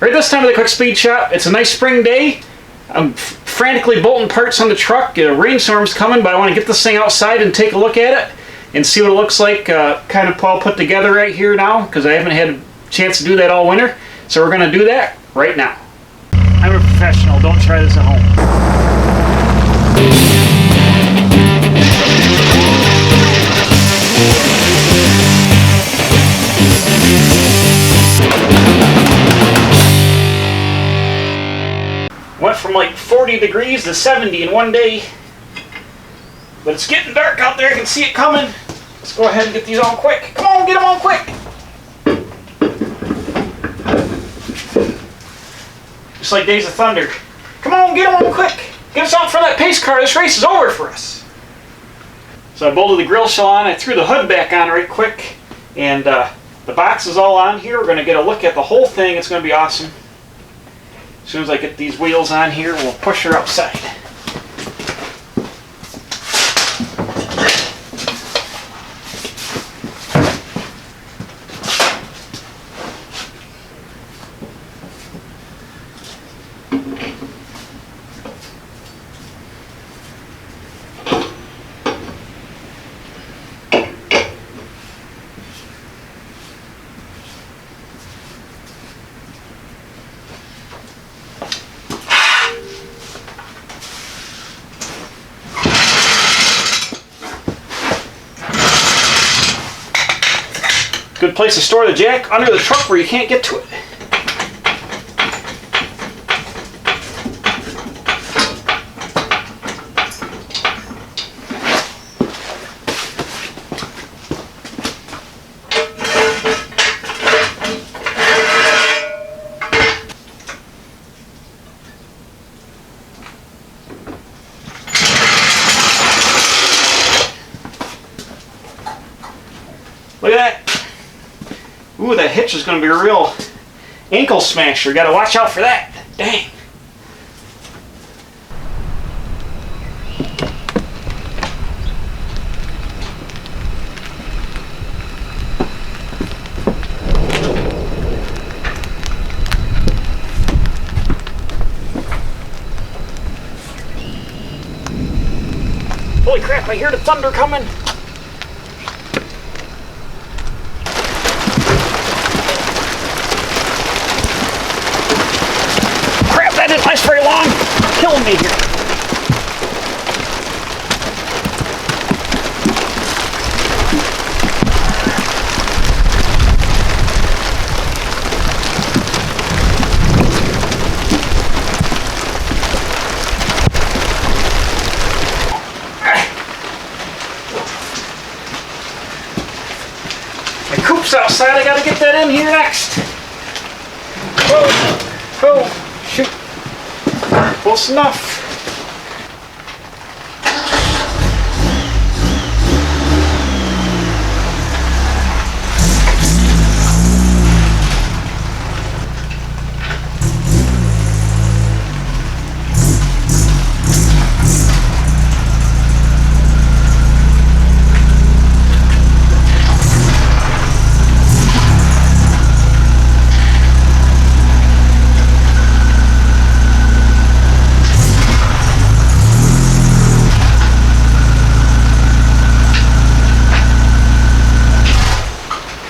Right this time of the quick speed shop, it's a nice spring day. I'm frantically bolting parts on the truck. A rainstorm's coming, but I want to get this thing outside and take a look at it and see what it looks like kind of all put together right here now, because I haven't had a chance to do that all winter. So we're going to do that right now. I'm a professional, don't try this at home. Went from like 40 degrees to 70 in one day. But it's getting dark out there, I can see it coming. Let's go ahead and get these on quick. Come on, get them on quick! Just like Days of Thunder. Come on, get them on quick! Get us out for that pace car, this race is over for us! So I bolted the grill shell on, I threw the hood back on right quick, and the box is all on here. We're going to get a look at the whole thing, it's going to be awesome. As soon as I get these wheels on here, we'll push her outside. Good place to store the jack, under the truck where you can't get to it. Look at that. Ooh, that hitch is going to be a real ankle smasher. Got to watch out for that. Dang. Holy crap, I hear the thunder coming. That didn't last very long. Killing me here. My coop's outside. I gotta get that in here next. Whoa. Oh, shoot. Close enough.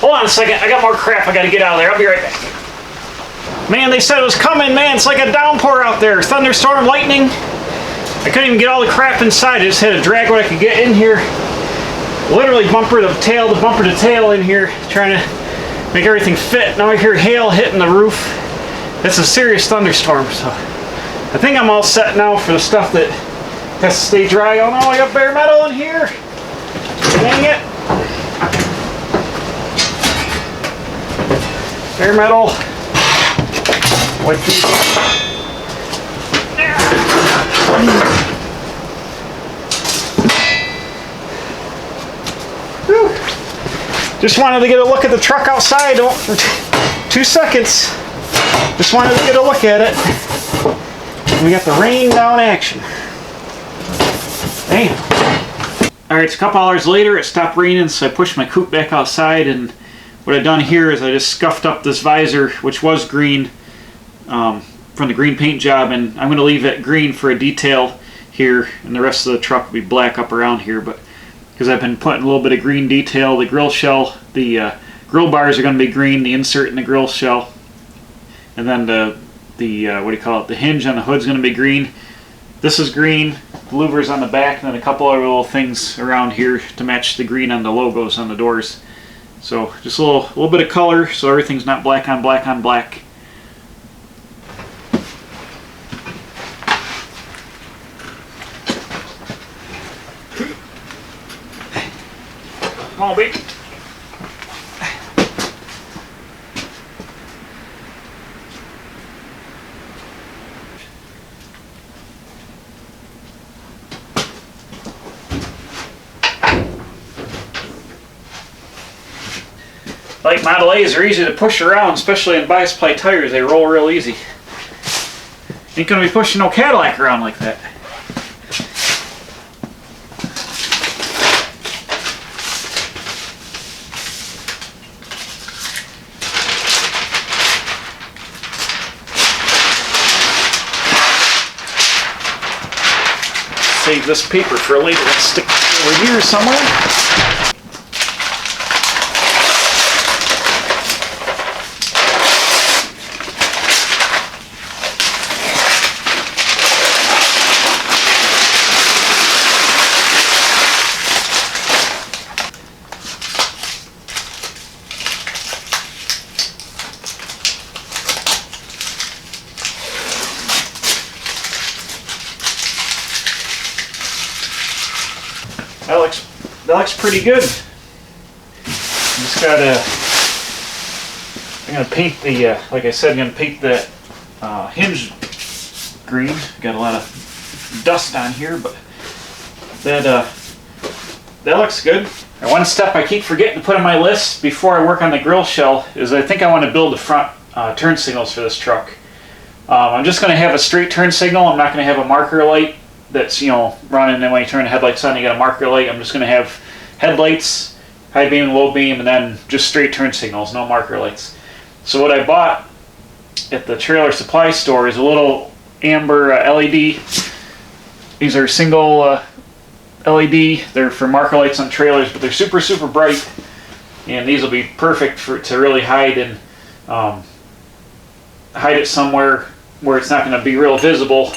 Hold on a second, I got more crap I gotta get out of there. I'll be right back. Man, they said it was coming, man. It's like a downpour out there. Thunderstorm, lightning. I couldn't even get all the crap inside. I just had to drag what I could get in here. Literally bumper to tail to bumper to tail in here, trying to make everything fit. Now I hear hail hitting the roof. It's a serious thunderstorm, so I think I'm all set now for the stuff that has to stay dry. Oh no, I got bare metal in here. Dang it. Bare metal. Wipe these off. Just wanted to get a look at the truck outside. Don't, for 2 seconds. Just wanted to get a look at it. We got the rain down action. Damn. Alright, it's a couple hours later. It stopped raining, so I pushed my coupe back outside, and what I've done here is I just scuffed up this visor, which was green, from the green paint job, and I'm going to leave it green for a detail here, and the rest of the truck will be black up around here. But because I've been putting a little bit of green detail, the grill shell, the grill bars are going to be green, the insert in the grill shell, and then the what do you call it? The hinge on the hood's going to be green. This is green. The louvers on the back, and then a couple other little things around here to match the green on the logos on the doors. So just a little bit of color, so everything's not black on black on black. Come on, baby. Like Model A's are easy to push around, especially in bias ply tires. They roll real easy. Ain't gonna be pushing no Cadillac around like that. Save this paper for later. Let's stick it over here somewhere. That looks pretty good. Just gotta, I'm gonna paint the, like I said, I'm gonna paint the hinge green. Got a lot of dust on here, but that looks good. And one step I keep forgetting to put on my list before I work on the grill shell is I think I want to build the front turn signals for this truck. I'm just gonna have a straight turn signal. I'm not gonna have a marker light that's, you know, running, and when you turn the headlights on you got a marker light. I'm just going to have headlights, high beam, low beam, and then just straight turn signals, no marker lights. So what I bought at the trailer supply store is a little amber LED. These are single LED. They're for marker lights on trailers, but they're super, super bright, and these will be perfect to really hide and hide it somewhere where it's not going to be real visible.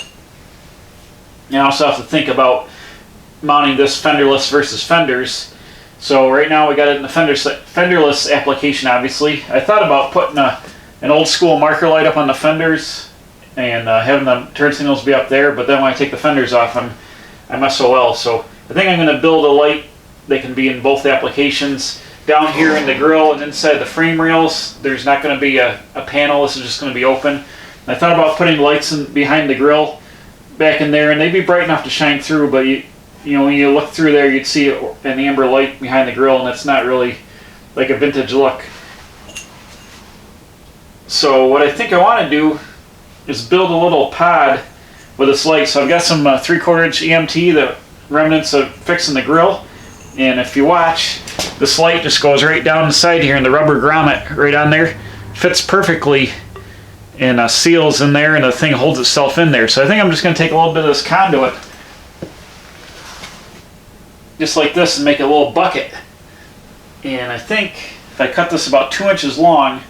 You also have to think about mounting this fenderless versus fenders. So right now we got it in the fenderless application, obviously. I thought about putting an old school marker light up on the fenders and having the turn signals be up there, but then when I take the fenders off, I'm SOL. So I think I'm going to build a light that can be in both applications. Down here in the grill and inside the frame rails, there's not going to be a panel. This is just going to be open. And I thought about putting lights behind the grill back in there, and they'd be bright enough to shine through, but you know, when you look through there, you'd see an amber light behind the grill, and it's not really like a vintage look. So what I think I want to do is build a little pod with this light. So I've got some 3/4 inch EMT, the remnants of fixing the grill, and if you watch, this light just goes right down the side here, and the rubber grommet right on there fits perfectly and seals in there, and the thing holds itself in there. So I think I'm just going to take a little bit of this conduit, just like this, and make a little bucket. And I think if I cut this about 2 inches long,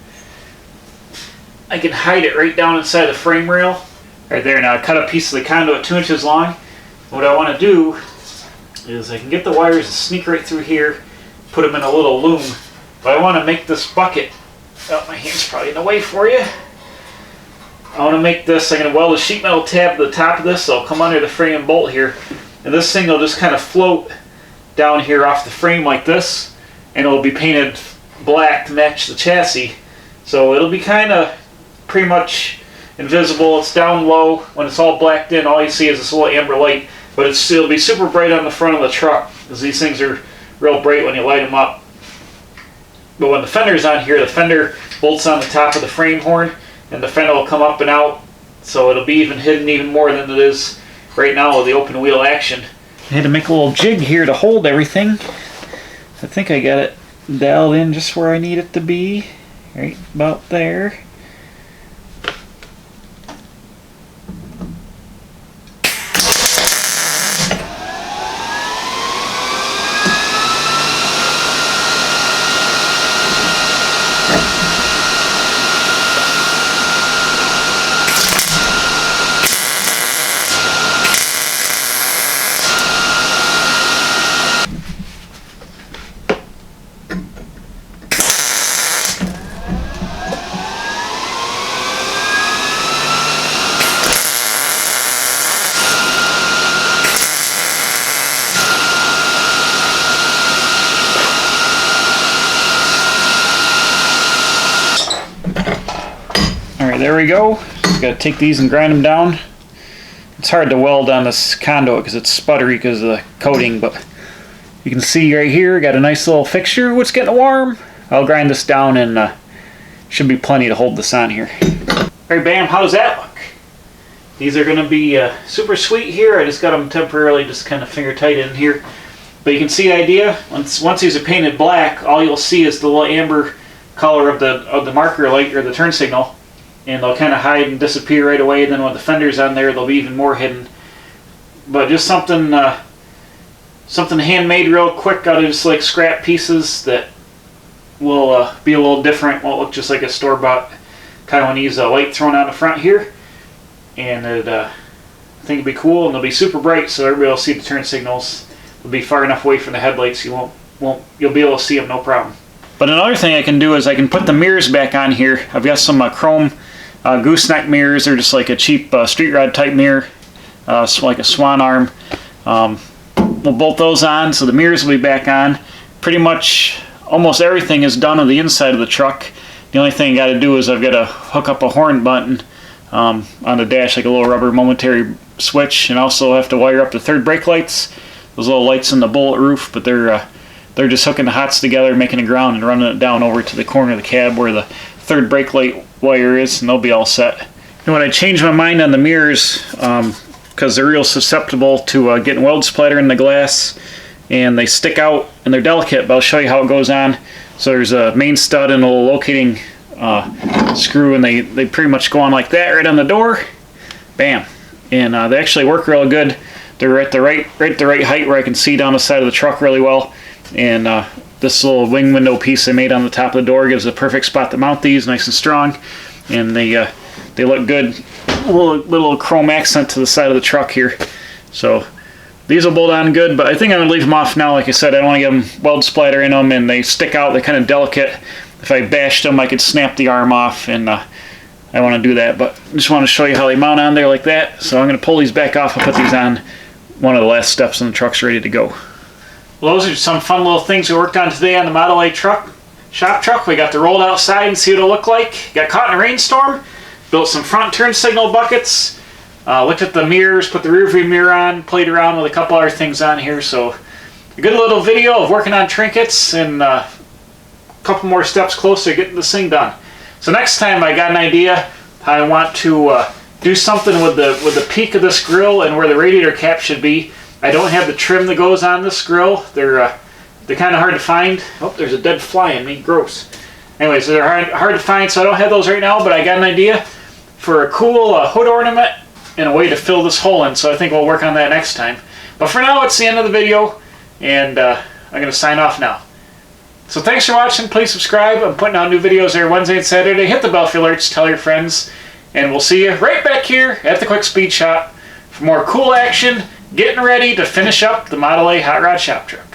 I can hide it right down inside the frame rail. Right there. Now I cut a piece of the conduit 2 inches long. What I want to do is I can get the wires and sneak right through here, put them in a little loom. But I want to make this bucket, oh, my hand's probably in the way for you. I want to make this, I'm going to weld a sheet metal tab to the top of this, so it'll come under the frame and bolt here. And this thing will just kind of float down here off the frame like this, and it'll be painted black to match the chassis. So it'll be kind of pretty much invisible. It's down low. When it's all blacked in, all you see is this little amber light, but it'll be super bright on the front of the truck, because these things are real bright when you light them up. But when the fender's on here, the fender bolts on the top of the frame horn, and the fender will come up and out, so it'll be even hidden even more than it is right now with the open wheel action. I had to make a little jig here to hold everything. I think I got it dialed in just where I need it to be, right about there. Alright, there we go. Just got to take these and grind them down. It's hard to weld on this conduit because it's sputtery because of the coating, but you can see right here, got a nice little fixture. It's getting warm. I'll grind this down and should be plenty to hold this on here. Alright, bam, how does that look? These are going to be super sweet here. I just got them temporarily just kind of finger tight in here. But you can see the idea. Once these are painted black, all you'll see is the little amber color of the marker light or the turn signal. And they'll kind of hide and disappear right away. And then with the fenders on there, they'll be even more hidden. But just something handmade real quick out of just like scrap pieces that will be a little different. Won't look just like a store-bought Taiwanese light thrown on the front here. And I think it'd be cool, and they'll be super bright, so everybody will see the turn signals. They'll be far enough away from the headlights you'll be able to see them no problem. But another thing I can do is I can put the mirrors back on here. I've got some chrome gooseneck mirrors. They're just like a cheap street rod type mirror, like a swan arm. We'll bolt those on, so the mirrors will be back on. Pretty much almost everything is done on the inside of the truck. The only thing I got to do is I've got to hook up a horn button on the dash, like a little rubber momentary switch, and also have to wire up the third brake lights. Those little lights in the bullet roof, but they're just hooking the hots together, making a ground, and running it down over to the corner of the cab where the third brake light wire is, and they'll be all set. And when I changed my mind on the mirrors, because they're real susceptible to getting weld splatter in the glass, and they stick out and they're delicate, but I'll show you how it goes on. So there's a main stud and a little locating screw, and they pretty much go on like that right on the door. Bam. And they actually work real good. They're at the right height where I can see down the side of the truck really well. And this little wing window piece I made on the top of the door gives a perfect spot to mount these, nice and strong. And they look good. A little chrome accent to the side of the truck here. So these will bolt on good, but I think I'm going to leave them off now. Like I said, I don't want to get them weld splatter in them, and they stick out. They're kind of delicate. If I bashed them, I could snap the arm off, and I want to do that. But I just want to show you how they mount on there like that. So I'm going to pull these back off and put these on one of the last steps, and the truck's ready to go. Well, those are some fun little things we worked on today on the Model A shop truck. We got to roll it outside and see what it'll look like. Got caught in a rainstorm. Built some front turn signal buckets. Looked at the mirrors, put the rear view mirror on, played around with a couple other things on here. So a good little video of working on trinkets and a couple more steps closer to getting this thing done. So next time I got an idea how I want to do something with the peak of this grill and where the radiator cap should be. I don't have the trim that goes on this grill. They're kind of hard to find. Oh, there's a dead fly in me. Gross. Anyways, they're hard to find, so I don't have those right now, but I got an idea for a cool hood ornament and a way to fill this hole in, so I think we'll work on that next time. But for now, it's the end of the video, and I'm going to sign off now. So thanks for watching. Please subscribe. I'm putting out new videos there Wednesday and Saturday. Hit the bell for alerts, tell your friends, and we'll see you right back here at the Quick Speed Shop for more cool action, getting ready to finish up the Model A Hot Rod Shop Truck.